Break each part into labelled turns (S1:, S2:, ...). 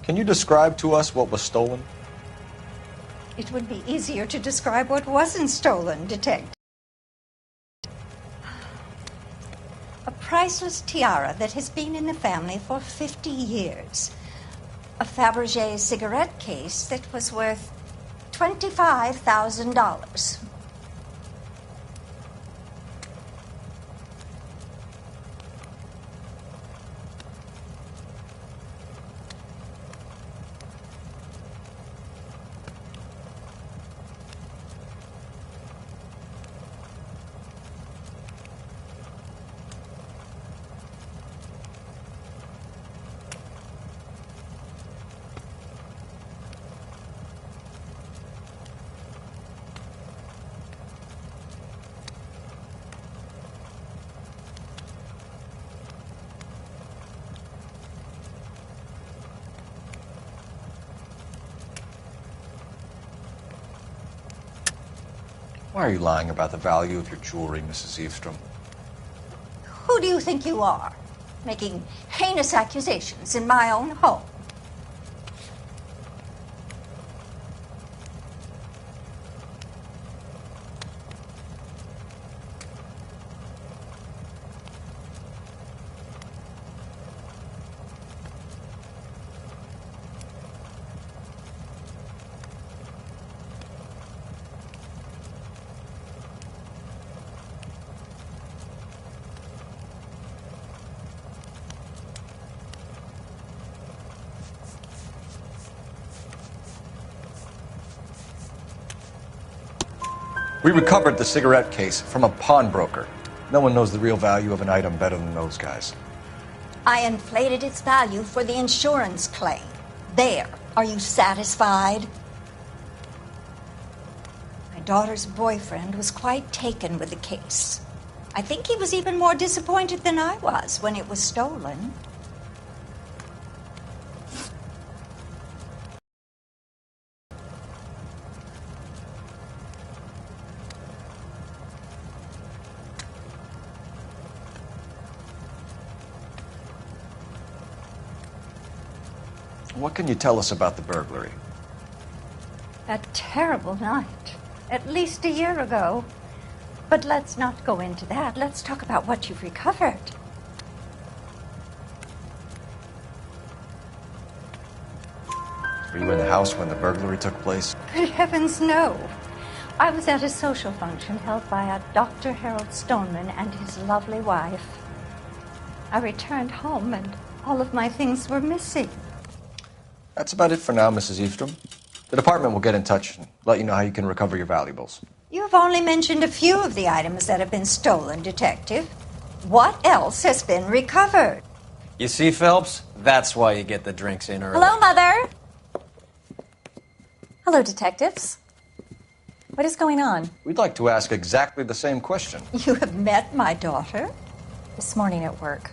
S1: Can you describe to us what was stolen?
S2: It would be easier to describe what wasn't stolen, Detective. A priceless tiara that has been in the family for 50 years. A Fabergé cigarette case that was worth $25,000.
S1: Why are you lying about the value of your jewelry, Mrs. Eavestrom?
S2: Who do you think you are, making heinous accusations in my own home?
S1: We recovered the cigarette case from a pawnbroker. No one knows the real value of an item better than those guys.
S2: I inflated its value for the insurance claim. There. Are you satisfied? My daughter's boyfriend was quite taken with the case. I think he was even more disappointed than I was when it was stolen.
S1: What can you tell us about the burglary?
S2: A terrible night. At least a year ago. But let's not go into that. Let's talk about what you've recovered.
S1: Were you in the house when the burglary took place?
S2: Good heavens, no. I was at a social function held by a Dr. Harold Stoneman and his lovely wife. I returned home and all of my things were missing.
S1: That's about it for now, Mrs. Eavestrom. The department will get in touch and let you know how you can recover your valuables.
S2: You have only mentioned a few of the items that have been stolen, Detective. What else has been recovered?
S3: You see, Phelps? That's why you get the drinks in early.
S4: Hello, Mother. Hello, detectives. What is going on?
S1: We'd like to ask exactly the same question.
S2: You have met my daughter?
S4: This morning at work.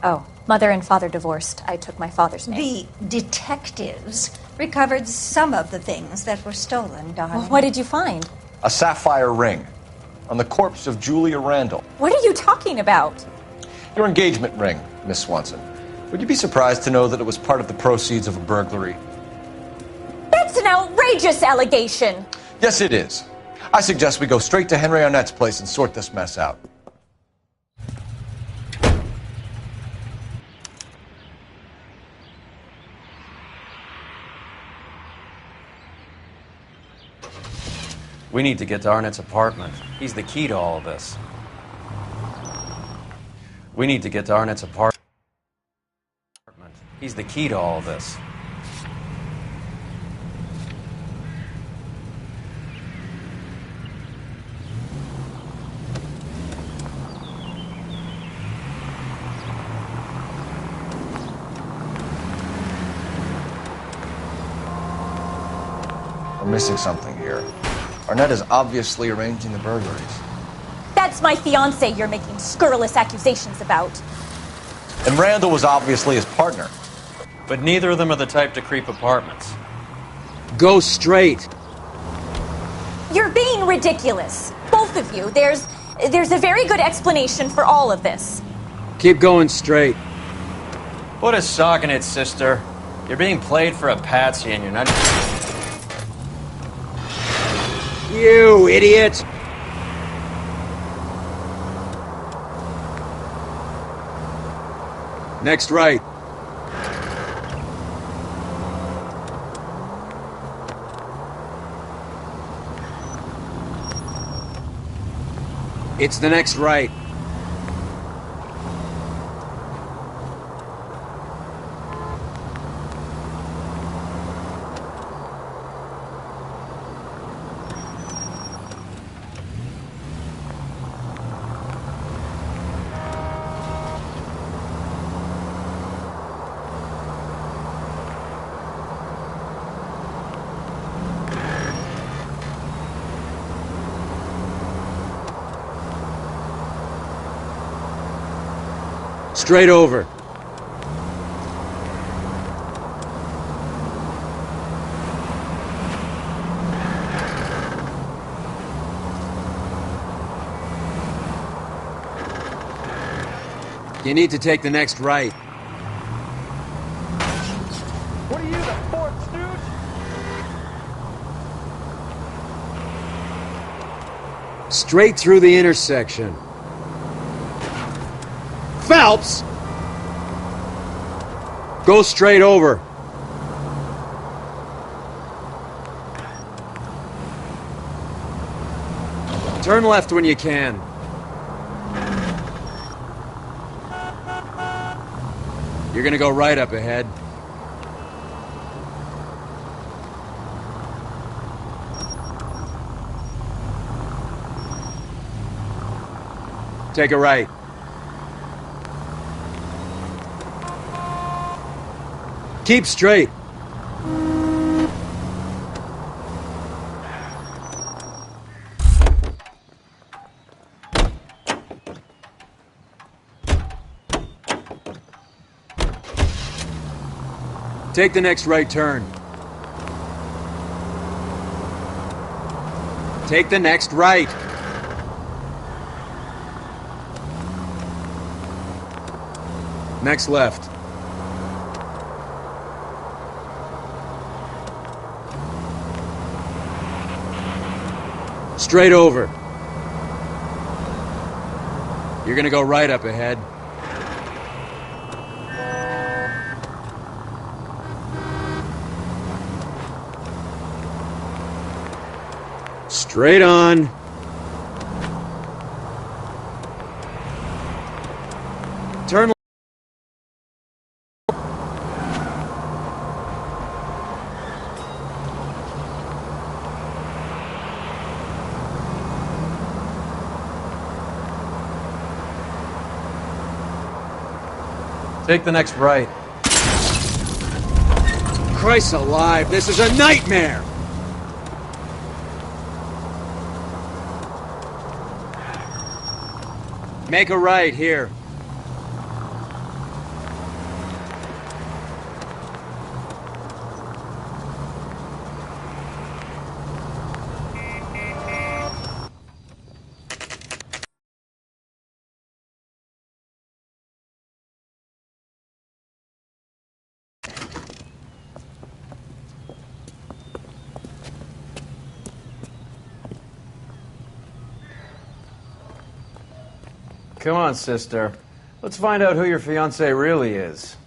S4: Oh, Mother and Father divorced. I took my father's name.
S2: The detectives recovered some of the things that were stolen, darling.
S4: Well, what did you find?
S1: A sapphire ring on the corpse of Julia Randall.
S4: What are you talking about?
S1: Your engagement ring, Miss Swanson. Would you be surprised to know that it was part of the proceeds of a burglary?
S4: That's an outrageous allegation.
S1: Yes, it is. I suggest we go straight to Henry Arnett's place and sort this mess out.
S3: We need to get to Arnett's apartment. He's the key to all of this. We need to get to Arnett's apartment. He's the key to all of this.
S1: We're missing something here. Arnett is obviously arranging the burglaries.
S4: That's my fiancé you're making scurrilous accusations about.
S1: And Randall was obviously his partner.
S3: But neither of them are the type to creep apartments.
S5: Go straight.
S4: You're being ridiculous. Both of you. There's a very good explanation for all of this.
S5: Keep going straight.
S3: Put a sock in it, sister. You're being played for a patsy and you're not...
S5: You idiot! Next right. It's the next right. Straight over. You need to take the next right.
S6: What are you, the fourth stooge?
S5: Straight through the intersection. Phelps! Go straight over. Turn left when you can. You're gonna go right up ahead. Take a right. Keep straight. Take the next right turn. Take the next right. Next left. Straight over. You're gonna go right up ahead. Straight on. Turn.
S3: Take the next right.
S5: Christ alive, this is a nightmare! Make a right here.
S3: Come on, sister. Let's find out who your fiancé really is.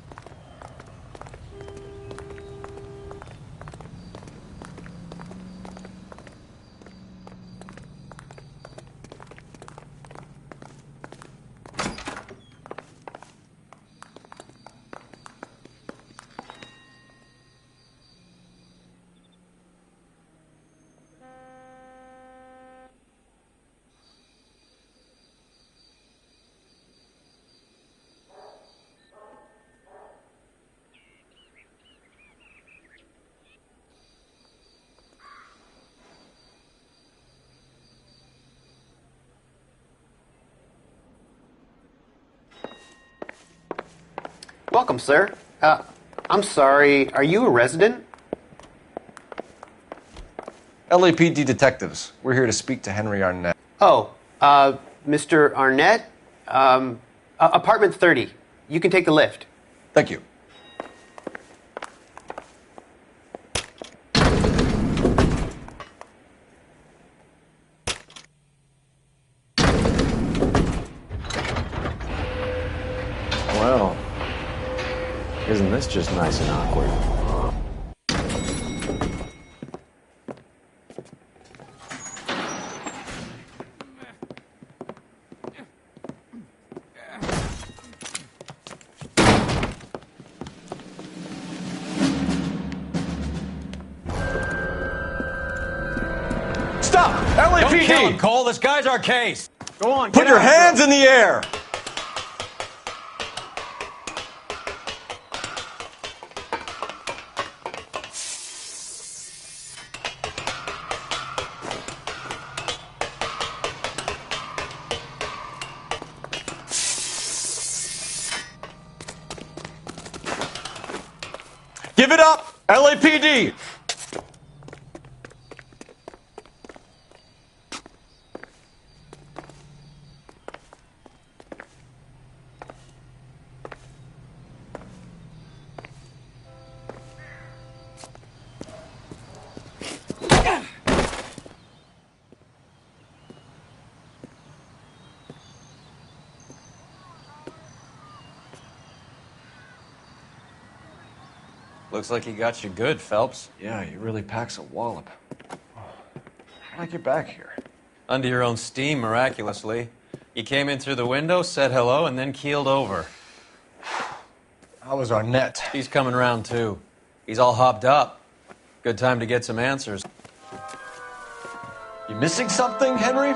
S7: Welcome, sir. I'm sorry, are you a resident?
S1: LAPD detectives. We're here to speak to Henry Arnett.
S7: Oh, Mr. Arnett? Apartment 30. You can take the lift.
S1: Thank you.
S3: Well, isn't this just nice and awkward?
S1: Stop!
S3: Don't kill him,
S1: LAPD!
S3: Cole. This guy's our case.
S5: Go on,
S1: Put
S5: get
S1: your
S5: after
S1: hands
S5: him.
S1: in the air! Give it up! LAPD!
S3: Looks like he got you good, Phelps.
S1: Yeah, he really packs a wallop. How'd I get back here?
S3: Under your own steam, miraculously. You came in through the window, said hello, and then keeled over.
S1: How was our net?
S3: He's coming round, too. He's all hopped up. Good time to get some answers.
S1: You missing something, Henry?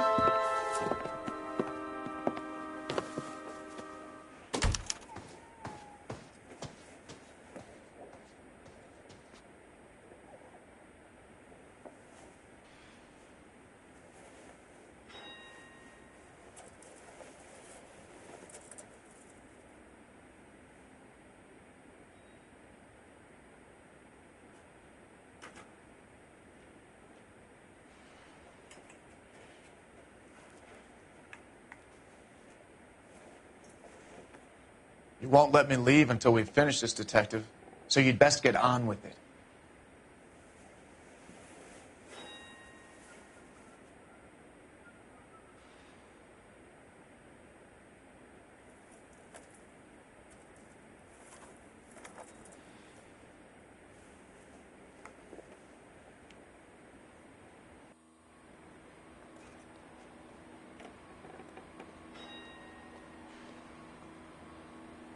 S8: You won't let me leave until we've finished this, Detective, so you'd best get on with it.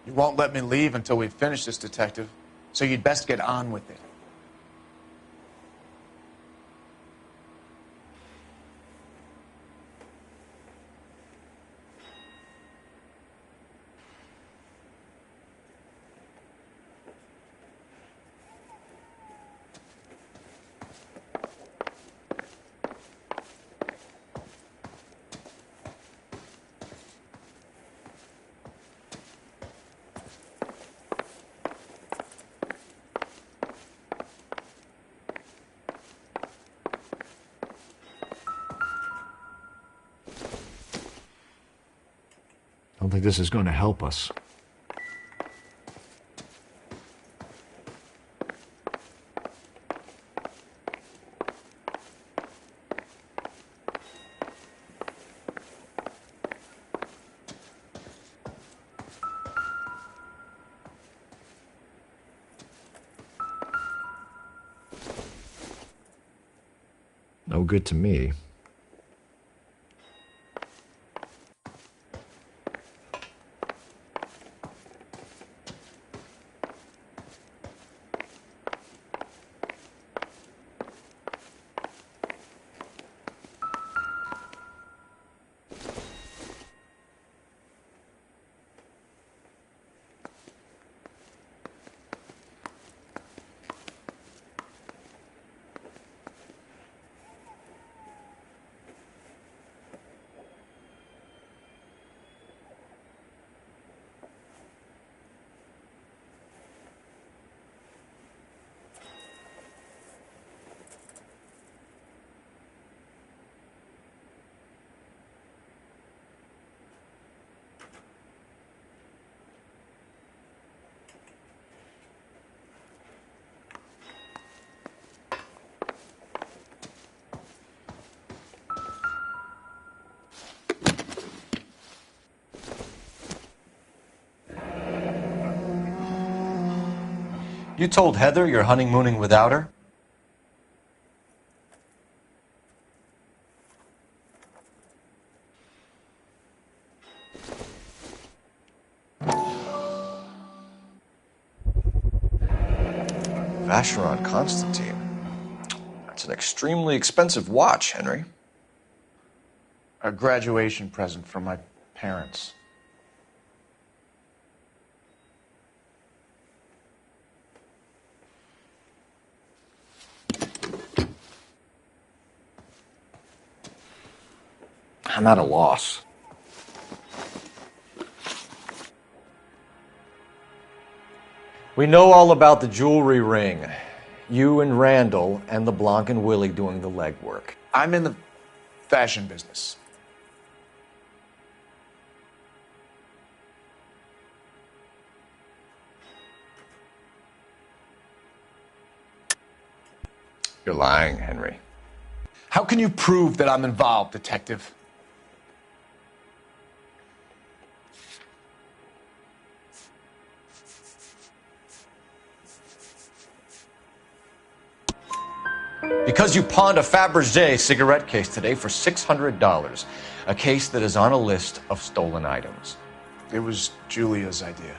S8: You won't let me leave until we've finished this, Detective, so you'd best get on with it.
S9: I don't think this is going to help us. No good to me.
S1: You told Heather you're honeymooning without her? Vacheron Constantine. That's an extremely expensive watch, Henry.
S8: A graduation present from my parents.
S9: I'm at a loss.
S1: We know all about the jewelry ring. You and Randall and LeBlanc and Willie doing the legwork.
S8: I'm in the fashion business.
S1: You're lying, Henry.
S8: How can you prove that I'm involved, Detective?
S1: Because you pawned a Fabergé cigarette case today for $600. A case that is on a list of stolen items.
S8: It was Julia's idea.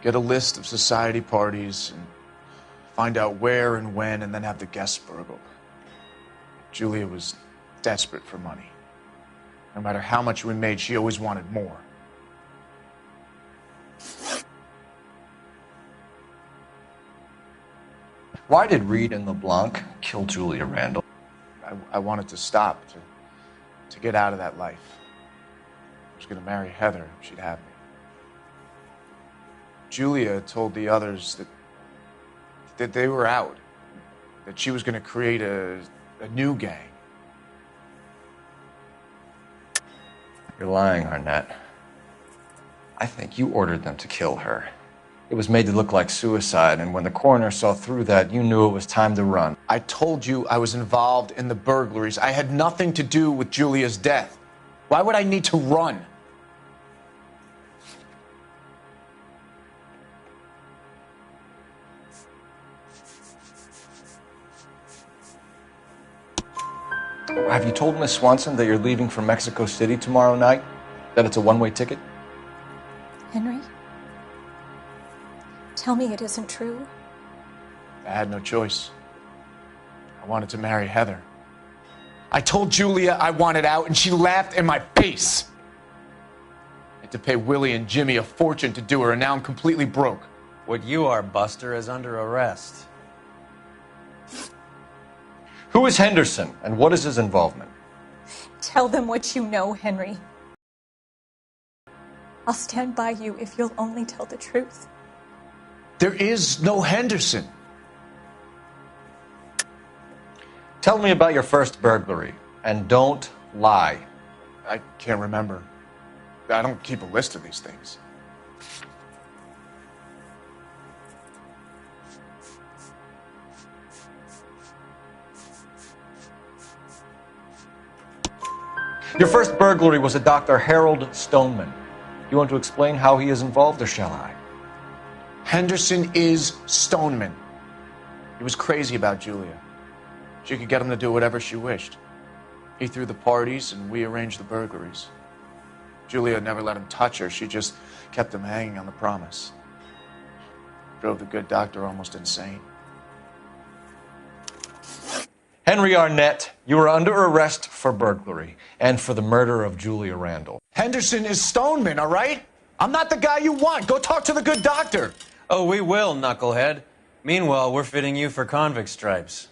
S8: Get a list of society parties and find out where and when, and then have the guests burgled. Julia was desperate for money. No matter how much we made, she always wanted more.
S1: Why did Reed and LeBlanc kill Julia Randall?
S8: I wanted to stop, to get out of that life. I was going to marry Heather if she'd have me. Julia told the others that they were out, that she was going to create a new gang.
S1: You're lying, Arnett. I think you ordered them to kill her. It was made to look like suicide, and when the coroner saw through that, you knew it was time to run.
S8: I told you I was involved in the burglaries. I had nothing to do with Julia's death. Why would I need to run?
S1: Have you told Miss Swanson that you're leaving for Mexico City tomorrow night? That it's a one-way ticket?
S4: Henry? Tell me it isn't true.
S8: I had no choice. I wanted to marry Heather. I told Julia I wanted out, and she laughed in my face. I had to pay Willie and Jimmy a fortune to do her, and now I'm completely broke.
S3: What you are, Buster, is under arrest.
S1: Who is Henderson, and what is his involvement?
S4: Tell them what you know, Henry. I'll stand by you if you'll only tell the truth.
S8: There is no Henderson.
S1: Tell me about your first burglary, and don't lie.
S8: I can't remember. I don't keep a list of these things.
S1: Your first burglary was a Dr. Harold Stoneman. You want to explain how he is involved, or shall I?
S8: Henderson is Stoneman. He was crazy about Julia. She could get him to do whatever she wished. He threw the parties, and we arranged the burglaries. Julia never let him touch her. She just kept him hanging on the promise. Drove the good doctor almost insane.
S1: Henry Arnett, you are under arrest for burglary and for the murder of Julia Randall.
S8: Henderson is Stoneman, all right? I'm not the guy you want. Go talk to the good doctor.
S3: Oh, we will, knucklehead. Meanwhile, we're fitting you for convict stripes.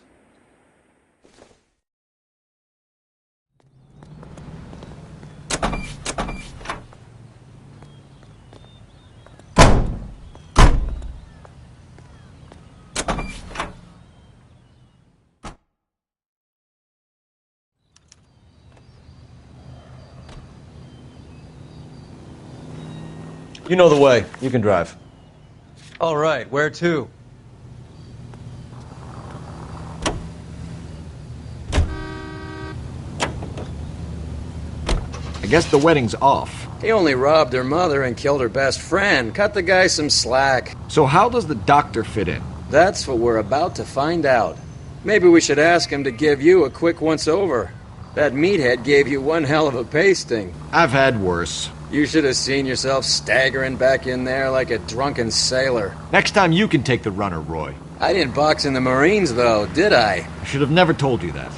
S1: You know the way. You can drive.
S3: All right, where to?
S1: I
S9: guess the wedding's off.
S5: He only robbed her mother and killed her best friend. Cut the guy some slack.
S9: So how does the doctor fit in?
S5: That's what we're about to find out. Maybe we should ask him to give you a quick once-over. That meathead gave you one hell of a pasting.
S9: I've had worse.
S5: You should have seen yourself staggering back in there like a drunken sailor.
S9: Next time you can take the runner, Roy.
S5: I didn't box in the Marines, though, did I?
S9: I should have never told you that.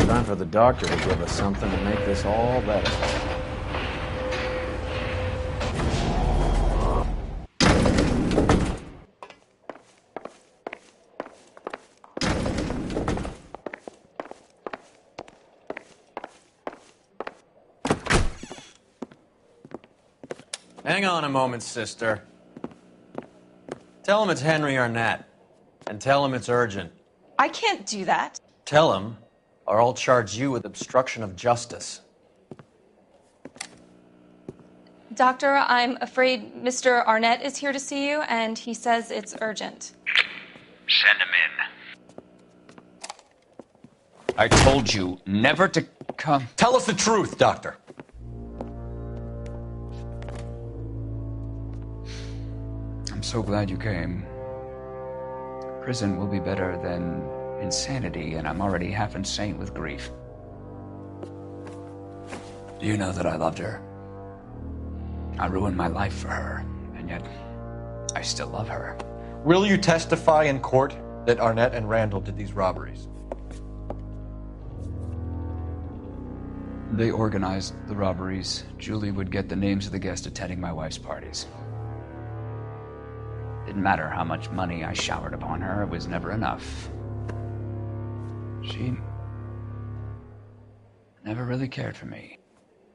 S3: Time for the doctor to give us something to make this all better. Hang on a moment, sister. Tell him it's Henry Arnett. And tell him it's urgent.
S10: I can't do that.
S3: Tell him, or I'll charge you with obstruction of justice.
S10: Doctor, I'm afraid Mr. Arnett is here to see you, and he says it's urgent.
S11: Send him in. I told you never to come.
S1: Tell us the truth, Doctor.
S11: I'm so glad you came. Prison will be better than insanity, and I'm already half insane with grief. Do you know that I loved her? I ruined my life for her, and yet I still love her.
S1: Will you testify in court that Arnett and Randall did these robberies?
S11: They organized the robberies. Julie would get the names of the guests attending my wife's parties. Didn't matter how much money I showered upon her, it was never enough. She never really cared for me.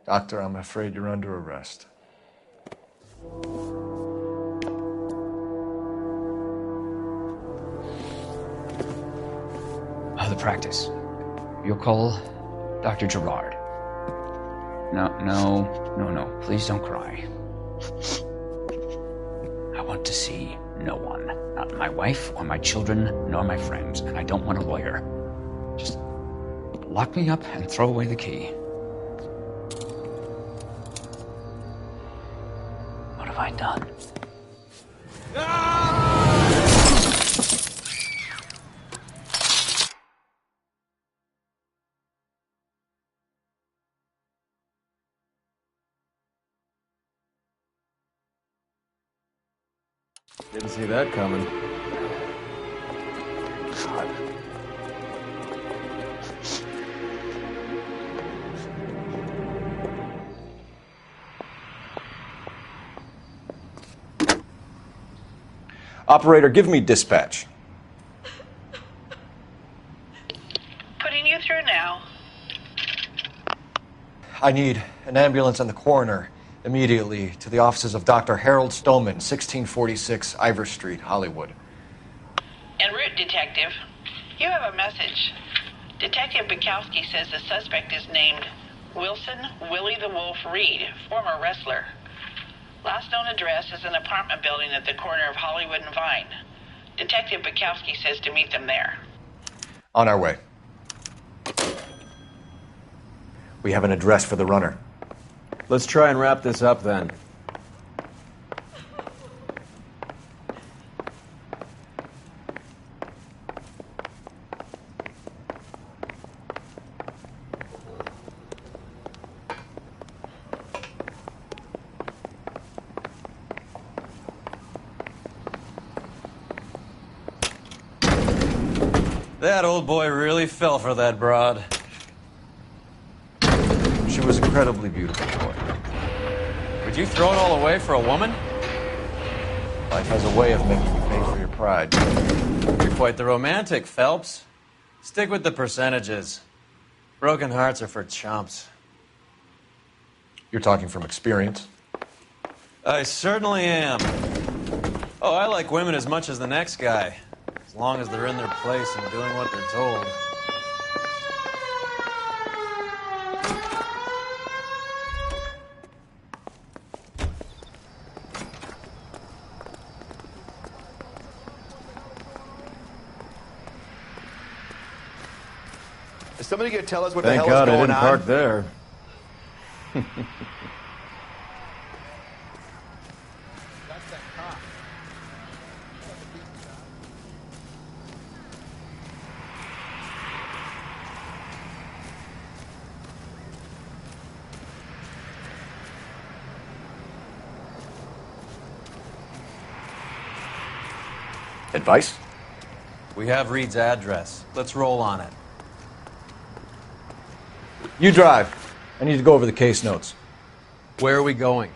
S1: Doctor, I'm afraid you're under arrest.
S11: The practice. You'll call Dr. Gerard. No. Please don't cry. I want to see no one. Not my wife or my children, nor my friends. And I don't want a lawyer. Just lock me up and throw away the key. What have I done?
S3: Didn't see that coming.
S11: God.
S1: Operator, give me dispatch.
S12: Putting you through now.
S1: I need an ambulance and the coroner immediately to the offices of Dr. Harold Stoneman, 1646 Ivor Street, Hollywood.
S12: En route, Detective. You have a message. Detective Bukowski says the suspect is named Wilson Willie the Wolf Reed, former wrestler. Last known address is an apartment building at the corner of Hollywood and Vine. Detective Bukowski says to meet them there.
S1: On our way. We have an address for the runner.
S3: Let's try and wrap this up then. That old boy really fell for that broad.
S1: She was incredibly beautiful, Roy.
S3: Would you throw it all away for a woman?
S1: Life has a way of making you pay for your pride.
S3: You're quite the romantic, Phelps. Stick with the percentages. Broken hearts are for chumps.
S1: You're talking from experience.
S3: I certainly am. Oh, I like women as much as the next guy, as long as they're in their place and doing what they're told.
S8: Is somebody going to tell us what
S3: Thank
S8: the hell
S3: God
S8: is
S3: I
S8: going
S3: didn't
S8: on?
S3: park there.
S1: Advice?
S3: We have Reed's address. Let's roll on it.
S1: You drive. I need to go over the case notes.
S3: Where are we going?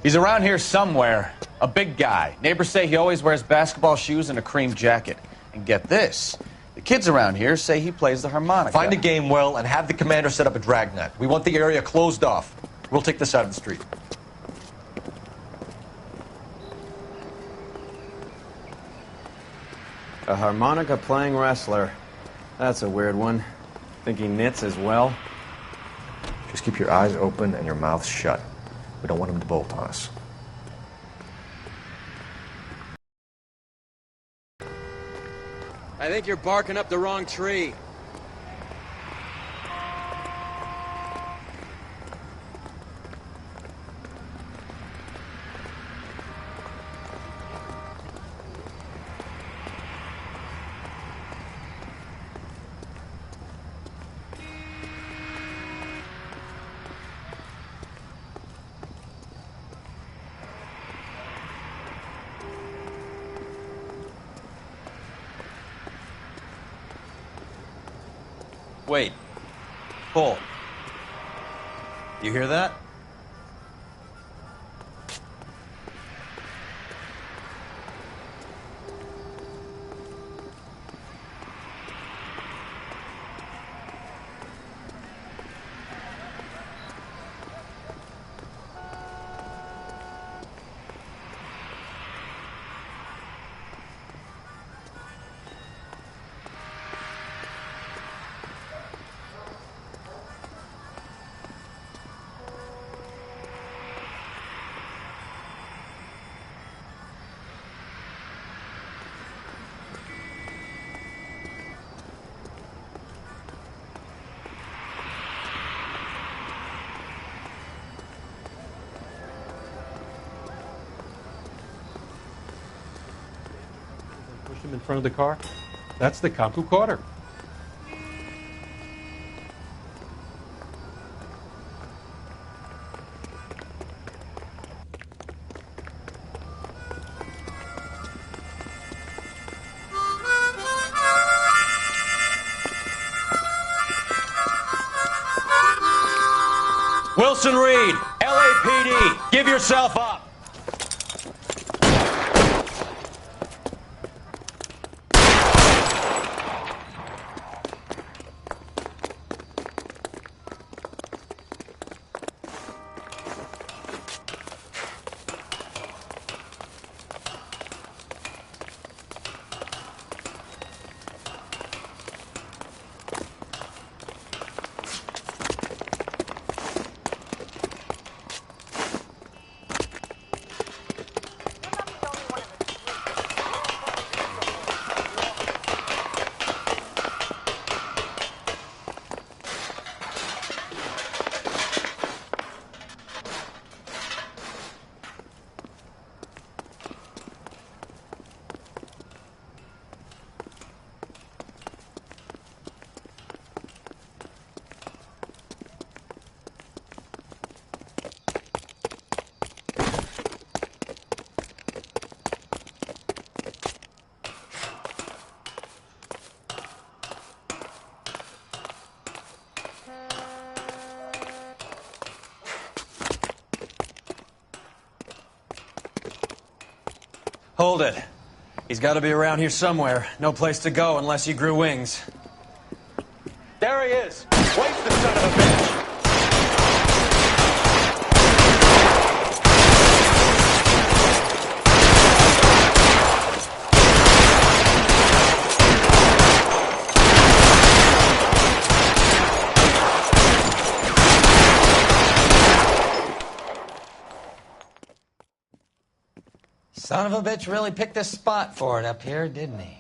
S8: He's around here somewhere. A big guy. Neighbors say he always wears basketball shoes and a cream jacket. And get this, the kids around here say he plays the harmonica.
S1: Find a game well and have the commander set up a dragnet. We want the area closed off. We'll take this side of the street.
S3: A harmonica playing wrestler. That's a weird one. Think he knits as well?
S1: Just keep your eyes open and your mouth shut. We don't want him to bolt on us.
S5: I think you're barking up the wrong tree.
S3: Wait. Pull. You hear that?
S13: Pushed him in front of the car. That's the cop who caught her.
S3: Wilson Reed, LAPD, give yourself up. Hold it. He's got to be around here somewhere. No place to go unless he grew wings.
S6: There he is. Waste the son of a bitch.
S14: Son of a bitch really picked a spot for it up here, didn't he?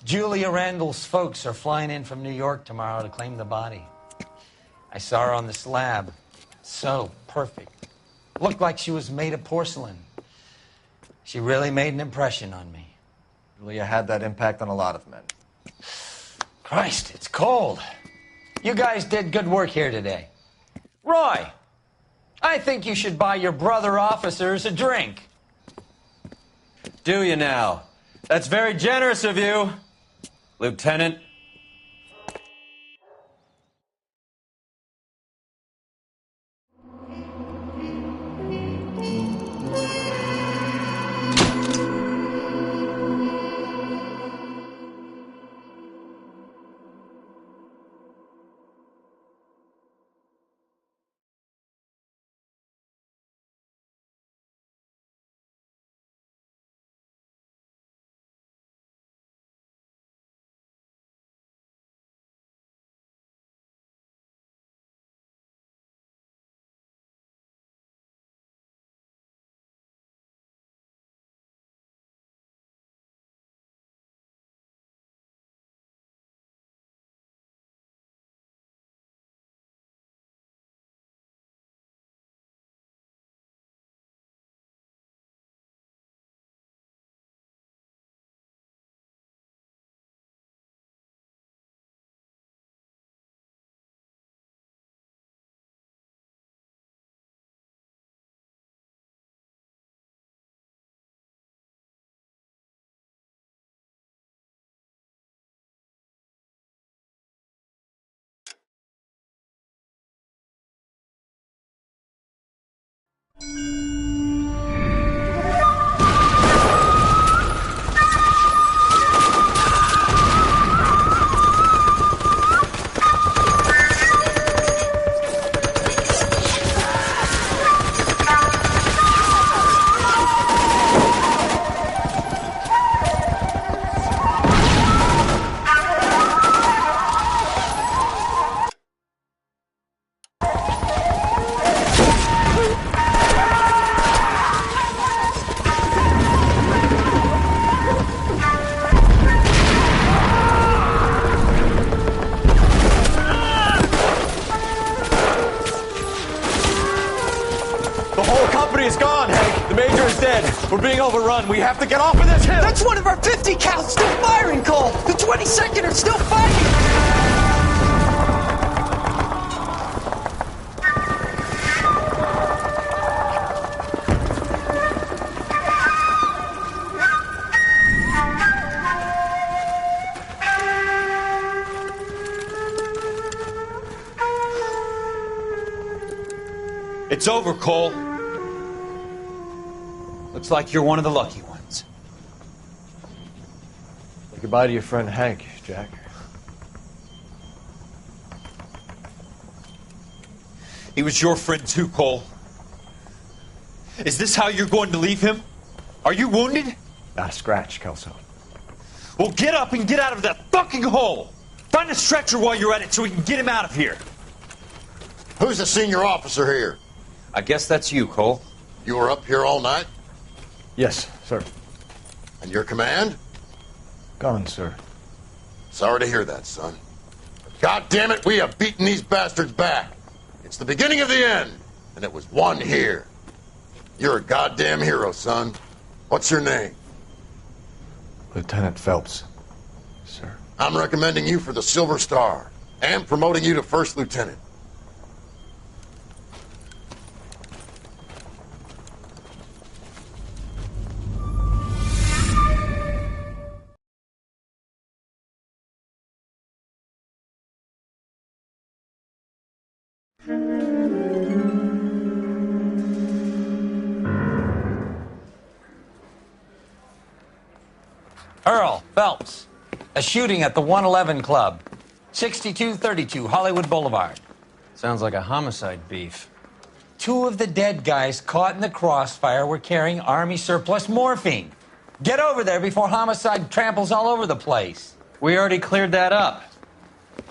S14: Julia Randall's folks are flying in from New York tomorrow to claim the body. I saw her on the slab. So perfect. Looked like she was made of porcelain. She really made an impression on me.
S1: Julia had that impact on a lot of men.
S14: Christ, it's cold. You guys did good work here today. Roy, I think you should buy your brother officers a drink.
S3: Do you now? That's very generous of you, Lieutenant.
S6: We're being overrun. We have to get off of this hill.
S15: That's one of our 50 cals still firing, Cole. The 22nd are still fighting.
S3: It's over, Cole. Looks like you're one of the lucky ones.
S1: Say goodbye to your friend Hank, Jack.
S3: He was your friend too, Cole. Is this how you're going to leave him? Are you wounded?
S1: Not a scratch, Kelso.
S3: Well, get up and get out of that fucking hole! Find a stretcher while you're at it so we can get him out of here.
S16: Who's the senior officer here?
S3: I guess that's you, Cole.
S16: You were up here all night?
S1: Yes, sir.
S16: And your command?
S1: Gone, sir.
S16: Sorry to hear that, son. God damn it, we have beaten these bastards back. It's the beginning of the end, and it was one here. You're a goddamn hero, son. What's your name?
S1: Lieutenant Phelps, sir.
S16: I'm recommending you for the Silver Star and promoting you to First Lieutenant.
S14: Earl Phelps. A shooting at the 111 Club. 6232 Hollywood Boulevard.
S3: Sounds like a homicide beef.
S14: 2 of the dead guys caught in the crossfire were carrying Army surplus morphine. Get over there before homicide tramples all over the place.
S3: We already cleared that up.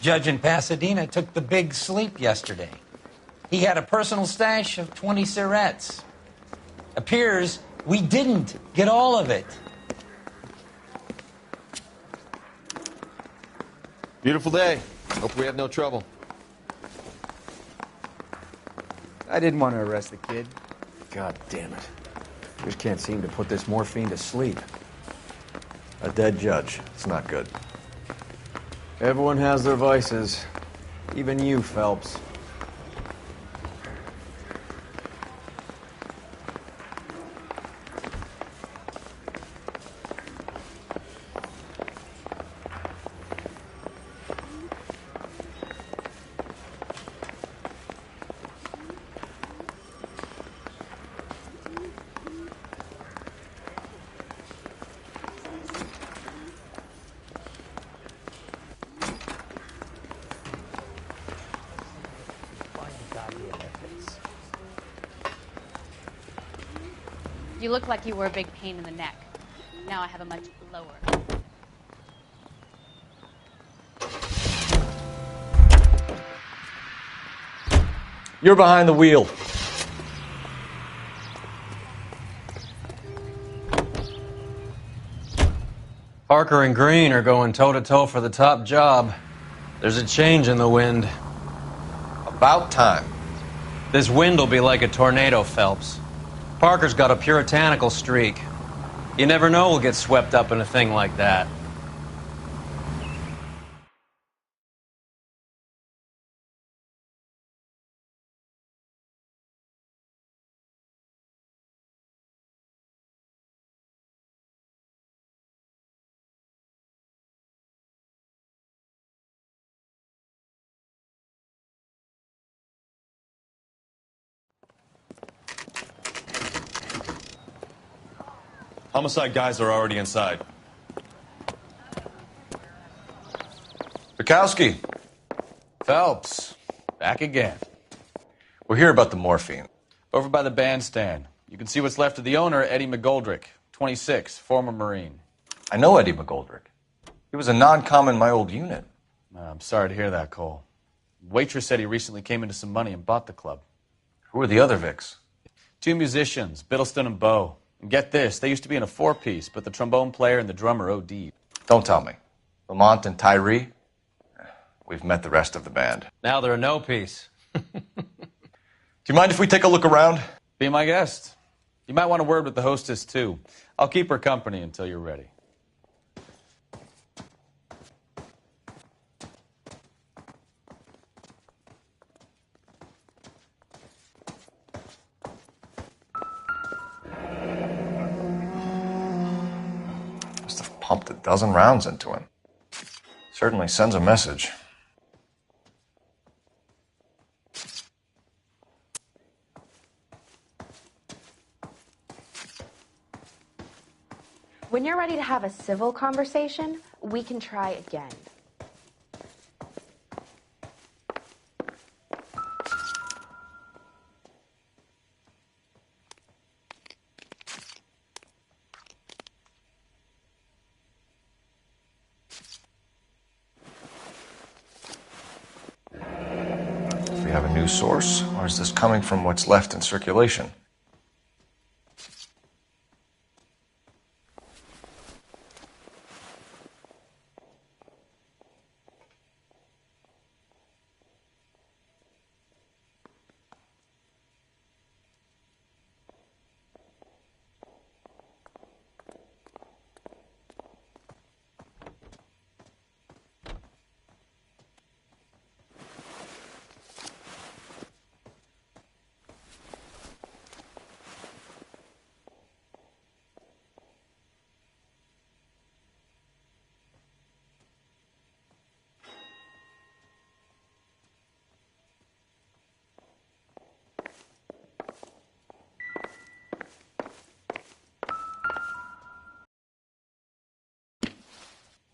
S14: Judge in Pasadena took the big sleep yesterday. He had a personal stash of 20 cigarettes. Appears we didn't get all of it.
S17: Beautiful day. Hope we have no trouble.
S5: I didn't want to arrest the kid.
S17: God damn it. Just can't seem to put this morphine to sleep. A dead judge. It's not good. Everyone has their vices. Even you, Phelps.
S18: You look like you were a big pain in the neck. Now I have a much lower.
S1: You're behind the wheel.
S3: Parker and Green are going toe-to-toe for the top job. There's a change in the wind.
S1: About time.
S3: This wind will be like a tornado, Phelps. Parker's got a puritanical streak. You never know we'll get swept up in a thing like that.
S19: Homicide guys are already inside.
S1: Bukowski.
S20: Phelps. Back again.
S1: We're here about the morphine.
S20: Over by the bandstand. You can see what's left of the owner, Eddie McGoldrick, 26, former Marine.
S1: I know Eddie McGoldrick. He was a non-com in my old unit.
S20: I'm sorry to hear that, Cole. Waitress said he recently came into some money and bought the club.
S1: Who are the other Vics?
S20: 2 musicians, Biddleston and Bowe. And get this, they used to be in a 4-piece, but the trombone player and the drummer OD'd.
S1: Don't tell me. Lamont and Tyree? We've met the rest of the band.
S3: Now they're a no-piece.
S1: Do you mind if we take a look around?
S20: Be my guest. You might want a word with the hostess, too. I'll keep her company until you're ready.
S1: Must have pumped a dozen rounds into him. Certainly sends a message.
S21: When you're ready to have a civil conversation, we can try again.
S1: Do we have a new source, or is this coming from what's left in circulation?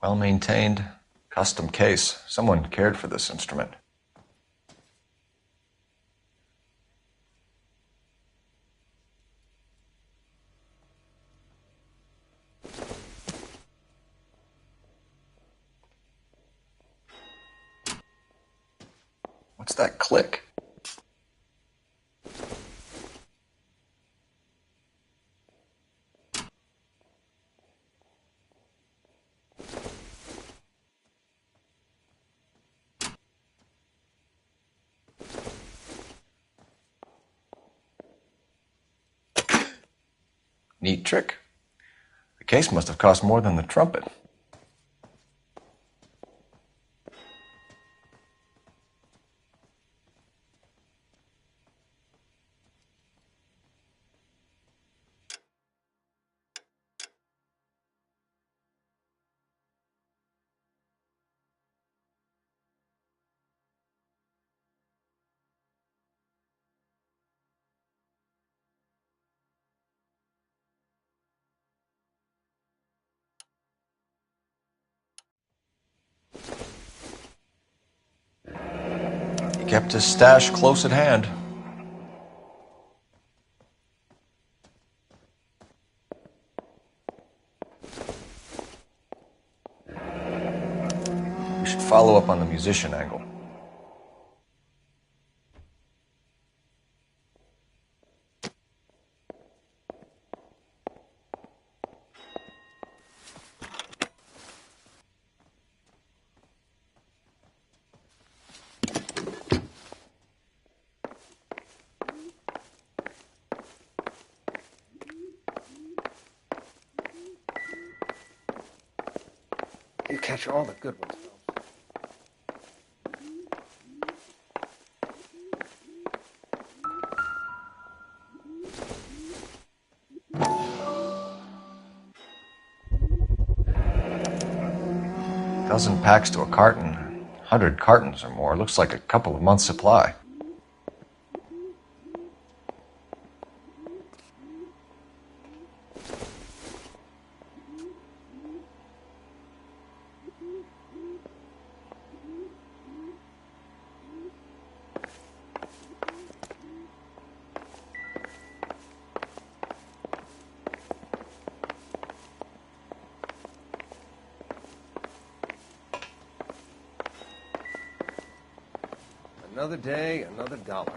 S1: Well-maintained, custom case. Someone cared for this instrument. What's that click? Neat trick. The case must have cost more than the trumpet. He kept his stash close at hand. We should follow up on the musician angle.
S7: You catch all the good ones, Phelps.
S1: Dozen packs to a carton. 100 cartons or more. Looks like a couple of months' supply.
S2: Another day, another dollar.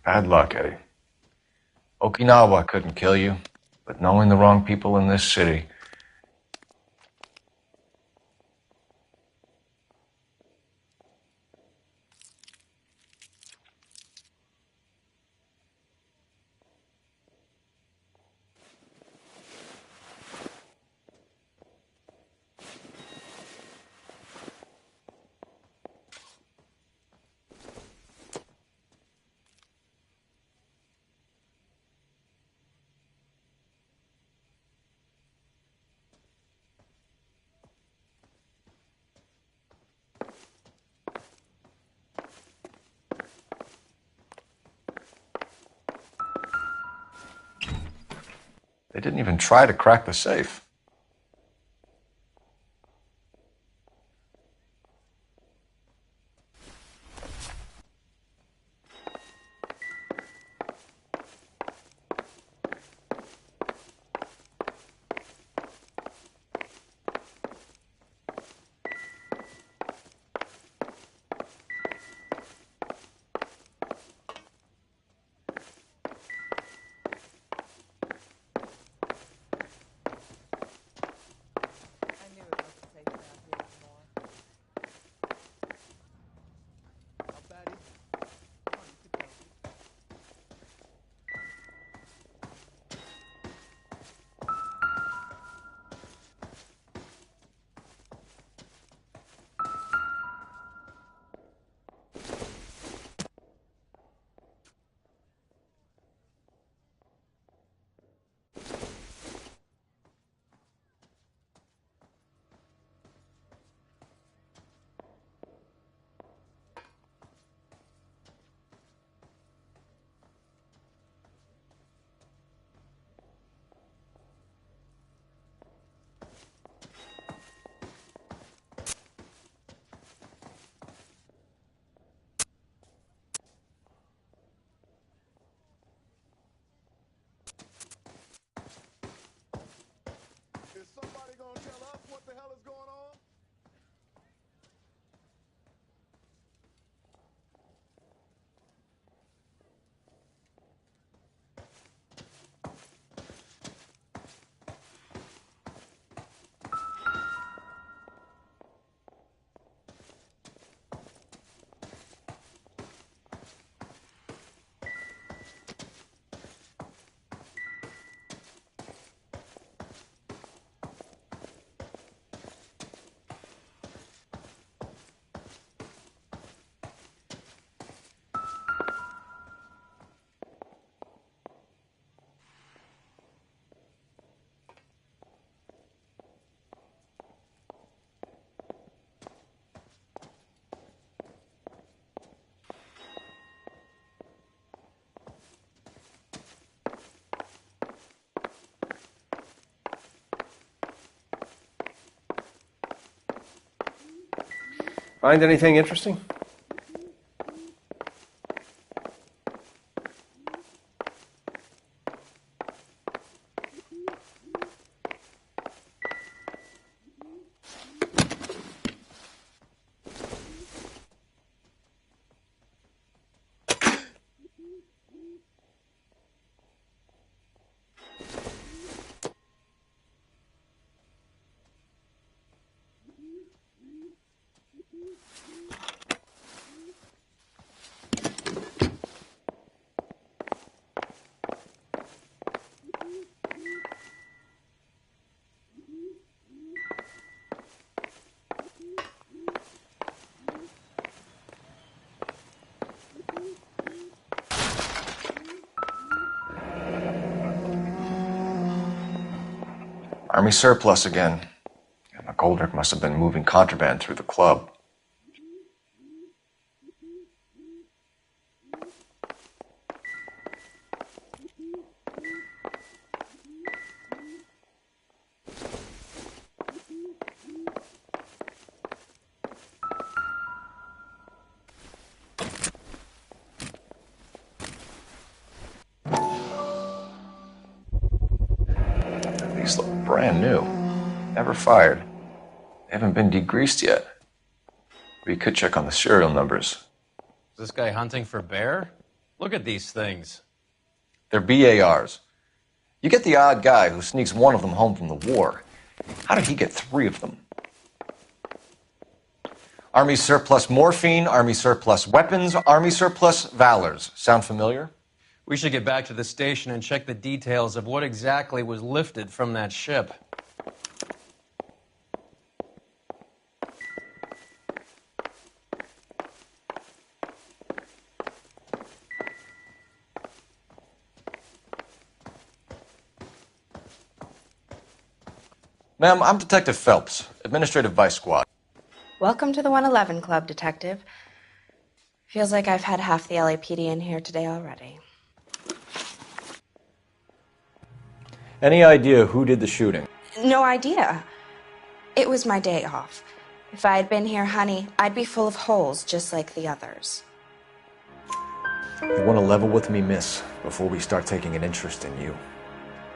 S1: Bad luck, Eddie. Okinawa couldn't kill you, but knowing the wrong people in this city. They didn't even try to crack the safe.
S2: Find anything interesting?
S1: Army surplus again. Yeah, McGoldrick must have been moving contraband through the club. These look brand new. Never fired. They haven't been degreased yet. We could check on the serial numbers.
S3: Is this guy hunting for bear? Look at these things.
S1: They're BARs. You get the odd guy who sneaks one of them home from the war. How did he get 3 of them? Army surplus morphine, Army surplus weapons, Army surplus valors. Sound familiar?
S3: We should get back to the station and check the details of what exactly was lifted from that ship.
S1: Ma'am, I'm Detective Phelps, Administrative Vice Squad.
S21: Welcome to the 111 Club, Detective. Feels like I've had half the LAPD in here today already.
S17: Any idea who did the shooting?
S21: No idea. It was my day off. If I had been here, honey, I'd be full of holes just like the others.
S17: You want to level with me, miss, before we start taking an interest in you.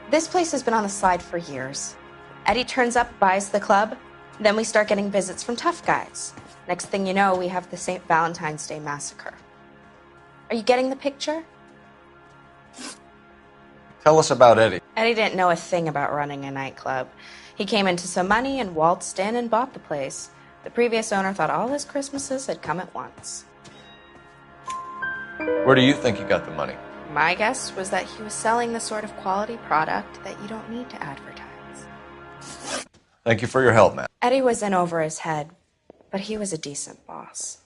S21: This place has been on the slide for years. Eddie turns up, buys the club, then we start getting visits from tough guys. Next thing you know, we have the St. Valentine's Day massacre. Are you getting the picture?
S1: Tell us about Eddie.
S21: Eddie didn't know a thing about running a nightclub. He came into some money and waltzed in and bought the place. The previous owner thought all his Christmases had come at once.
S1: Where do you think he got the money?
S21: My guess was that he was selling the sort of quality product that you don't need to advertise.
S1: Thank you for your help, ma'am.
S21: Eddie was in over his head, but he was a decent boss.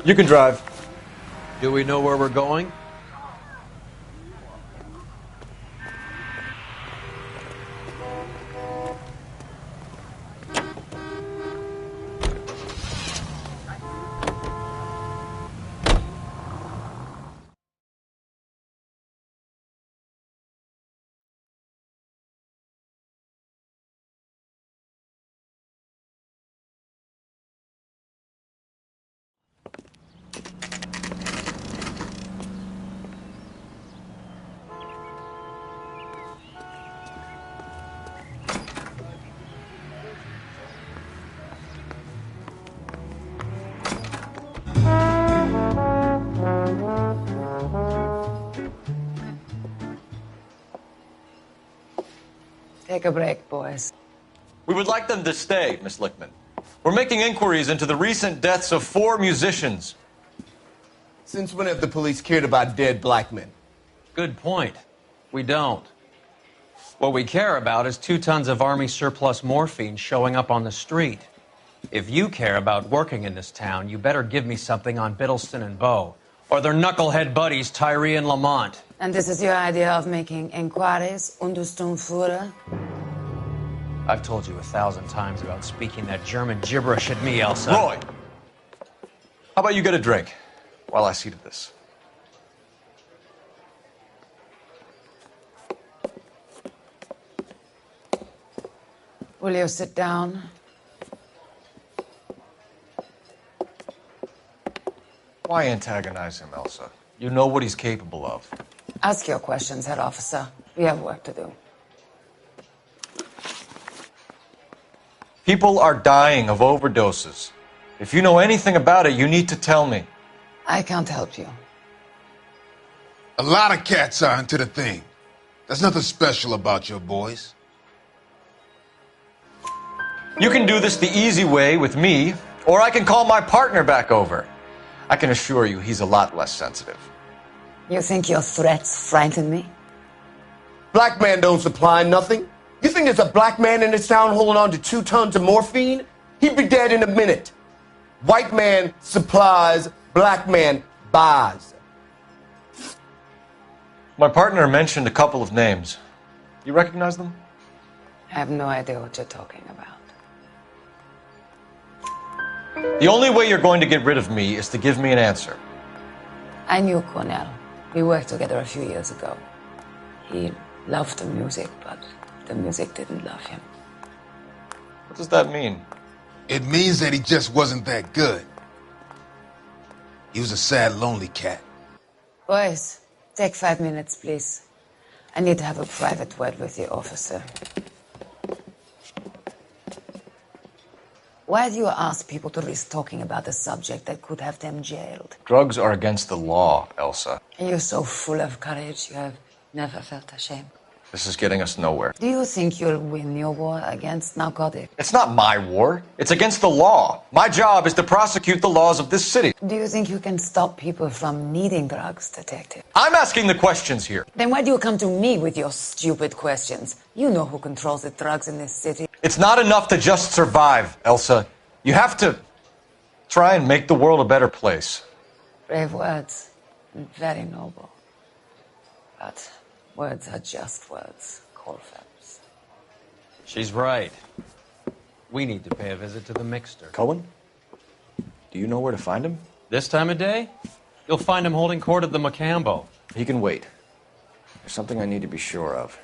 S17: You can drive.
S3: Do we know where we're going?
S4: Take a break, boys.
S1: We would like them to stay, Miss Lickman. We're making inquiries into the recent deaths of 4 musicians.
S22: Since when have the police cared about dead black men?
S3: Good point. We don't.
S14: What we care about is 2 tons of Army surplus morphine showing up on the street. If you care about working in this town, you better give me something on Biddleston and Bow, or their knucklehead buddies Tyree and Lamont.
S4: And this is your idea of making inquiries, Untersturmführer?
S14: I've told you 1,000 times about speaking that German gibberish at me, Elsa.
S1: Roy! How about you get a drink while I see to this?
S4: Will you sit down?
S1: Why antagonize him, Elsa? You know what he's capable of.
S4: Ask your questions, Herr Officer. We have work to do.
S1: People are dying of overdoses. If you know anything about it, you need to tell me.
S4: I can't help you.
S9: A lot of cats are into the thing. There's nothing special about your boys.
S1: You can do this the easy way with me, or I can call my partner back over. I can assure you he's a lot less sensitive.
S4: You think your threats frighten me?
S2: Black man don't supply nothing. You think there's a black man in this town holding on to 2 tons of morphine? He'd be dead in a minute. White man supplies, black man buys.
S1: My partner mentioned a couple of names. You recognize them?
S4: I have no idea what you're talking about.
S1: The only way you're going to get rid of me is to give me an answer.
S4: I knew Cornell. We worked together a few years ago. He loved the music, but the music didn't love him.
S1: What does that mean?
S9: It means that he just wasn't that good. He was a sad, lonely cat.
S4: Boys, take 5 minutes, please. I need to have a private word with the officer. Why do you ask people to risk talking about a subject that could have them jailed?
S1: Drugs are against the law, Elsa.
S4: You're so full of courage, you have never felt ashamed.
S1: This is getting us nowhere.
S4: Do you think you'll win your war against narcotics?
S1: It's not my war. It's against the law. My job is to prosecute the laws of this city.
S4: Do you think you can stop people from needing drugs, Detective?
S1: I'm asking the questions here.
S4: Then why do you come to me with your stupid questions? You know who controls the drugs in this city.
S1: It's not enough to just survive, Elsa. You have to try and make the world a better place.
S4: Brave words, and very noble. But words are just words, Colfax.
S14: She's right. We need to pay a visit to the Mixter.
S1: Cohen? Do you know where to find him?
S14: This time of day? You'll find him holding court at the Macambo.
S1: He can wait. There's something I need to be sure of.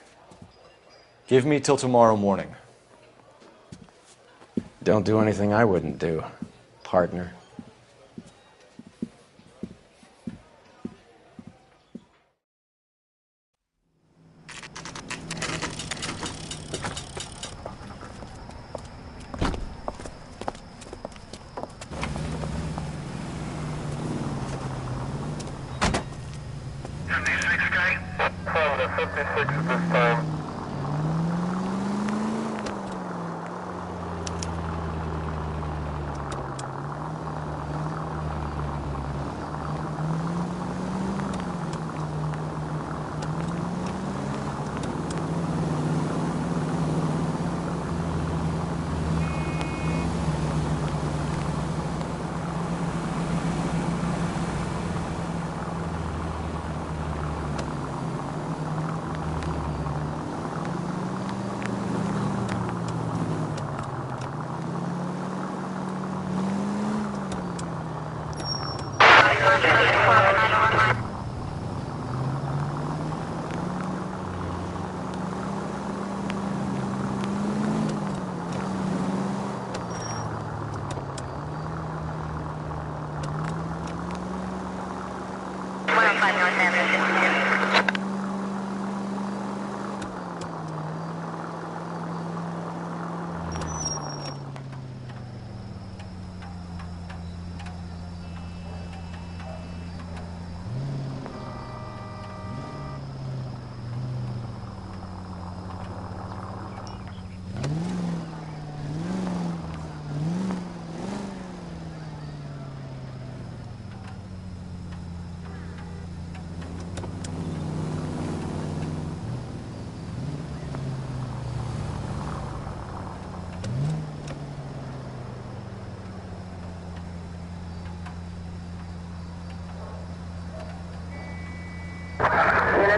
S1: Give me till tomorrow morning.
S5: Don't do anything I wouldn't do, partner.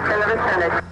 S12: 1100.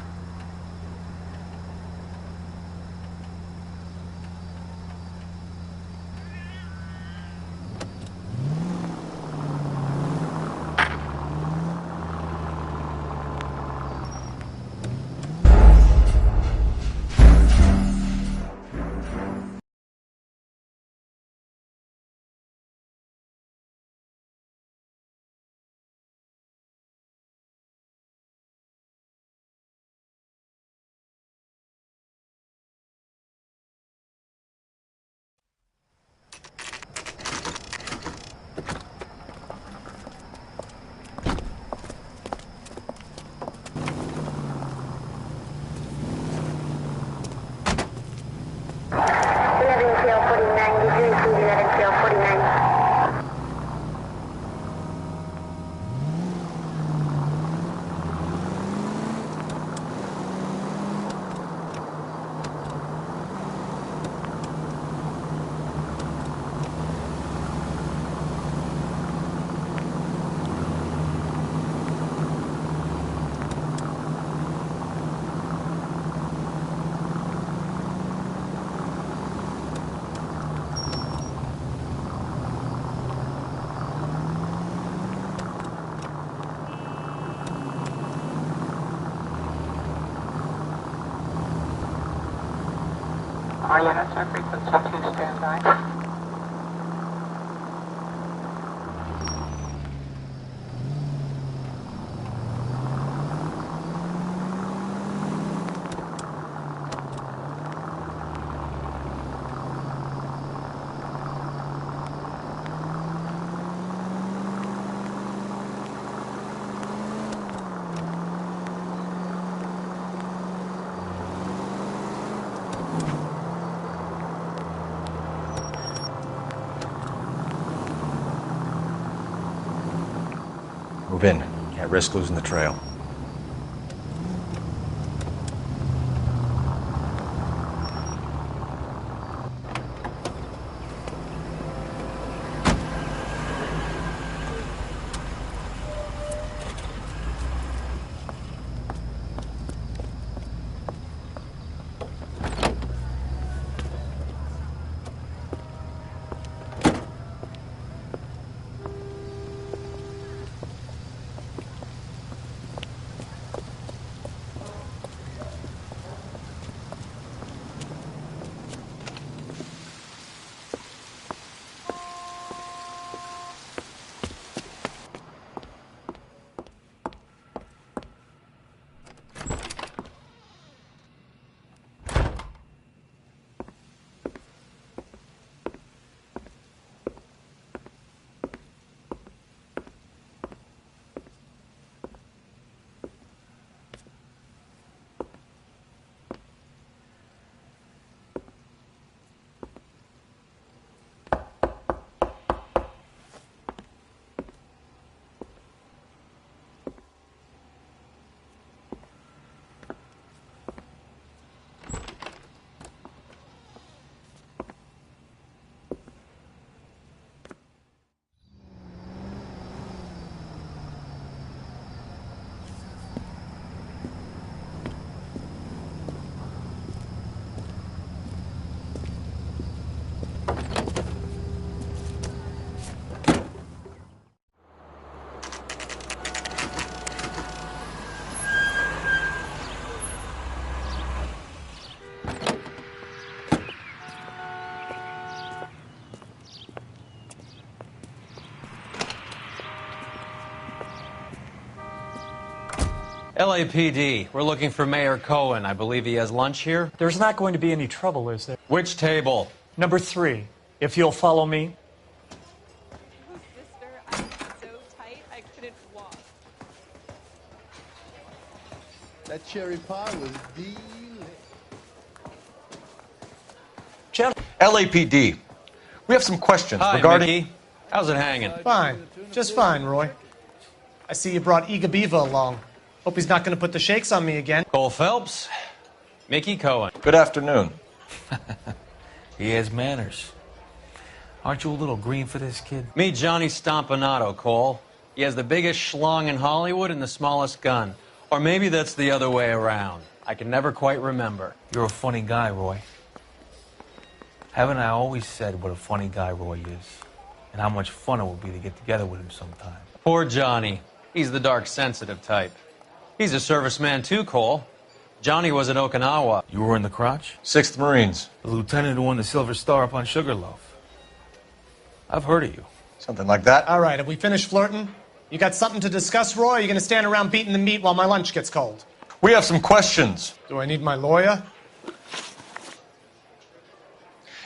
S10: Units are frequency 2 standby.
S1: Move in. Can't risk losing the trail.
S3: LAPD, we're looking for Mayor Cohen. I believe he has lunch here.
S11: There's not going to be any trouble, is there?
S3: Which table?
S11: Number 3, if you'll follow me.
S23: Oh, sister, I'm so tight I couldn't walk.
S2: That cherry pie was delicious.
S1: LAPD, we have some questions
S3: Hi,
S1: regarding...
S3: Mickey. How's it hanging?
S11: Fine. Just fine, Roy. I see you brought Igabiva along. Hope he's not going to put the shakes on me again.
S3: Cole Phelps, Mickey Cohen.
S1: Good afternoon.
S14: He has manners. Aren't you a little green for this kid?
S3: Meet Johnny Stompanato, Cole. He has the biggest schlong in Hollywood and the smallest gun. Or maybe that's the other way around. I can never quite remember.
S6: You're a funny guy, Roy. Haven't I always said what a funny guy Roy is? And how much fun it would be to get together with him sometime?
S3: Poor Johnny. He's the dark, sensitive type. He's a serviceman too, Cole. Johnny was at Okinawa.
S6: You were in the crotch?
S1: 6th Marines.
S6: The lieutenant who won the Silver Star up on Sugarloaf. I've heard of you.
S1: Something like that.
S11: All right, have we finished flirting? You got something to discuss, Roy? Or are you going to stand around beating the meat while my lunch gets cold?
S1: We have some questions.
S11: Do I need my lawyer?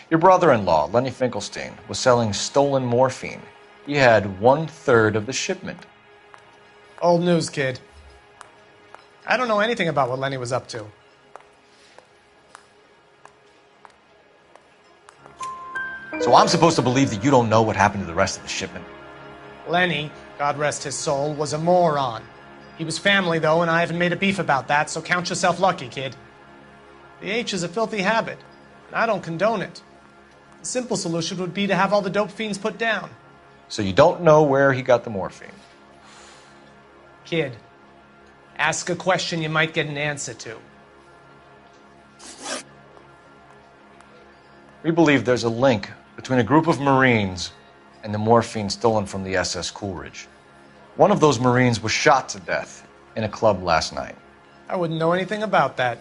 S1: Your brother-in-law, Lenny Finkelstein, was selling stolen morphine. He had 1/3 of the shipment.
S11: Old news, kid. I don't know anything about what Lenny was up to.
S1: So I'm supposed to believe that you don't know what happened to the rest of the shipment?
S11: Lenny, God rest his soul, was a moron. He was family, though, and I haven't made a beef about that, so count yourself lucky, kid. The H is a filthy habit, and I don't condone it. The simple solution would be to have all the dope fiends put down.
S1: So you don't know where he got the morphine?
S11: Kid, ask a question you might get an answer to.
S1: We believe there's a link between a group of Marines and the morphine stolen from the SS Coolidge. One of those Marines was shot to death in a club last night.
S11: I wouldn't know anything about that.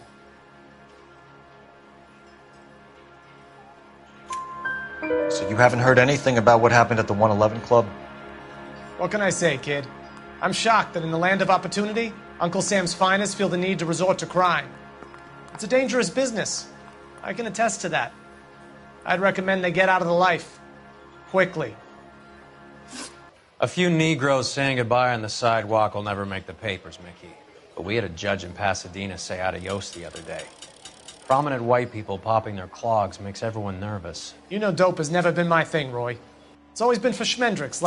S1: So you haven't heard anything about what happened at the 111 Club?
S11: What can I say, kid? I'm shocked that in the land of opportunity, Uncle Sam's finest feel the need to resort to crime. It's a dangerous business. I can attest to that. I'd recommend they get out of the life. Quickly.
S3: A few Negroes saying goodbye on the sidewalk will never make the papers, Mickey. But we had a judge in Pasadena say adios the other day. Prominent white people popping their clogs makes everyone nervous.
S11: You know dope has never been my thing, Roy. It's always been for schmendricks.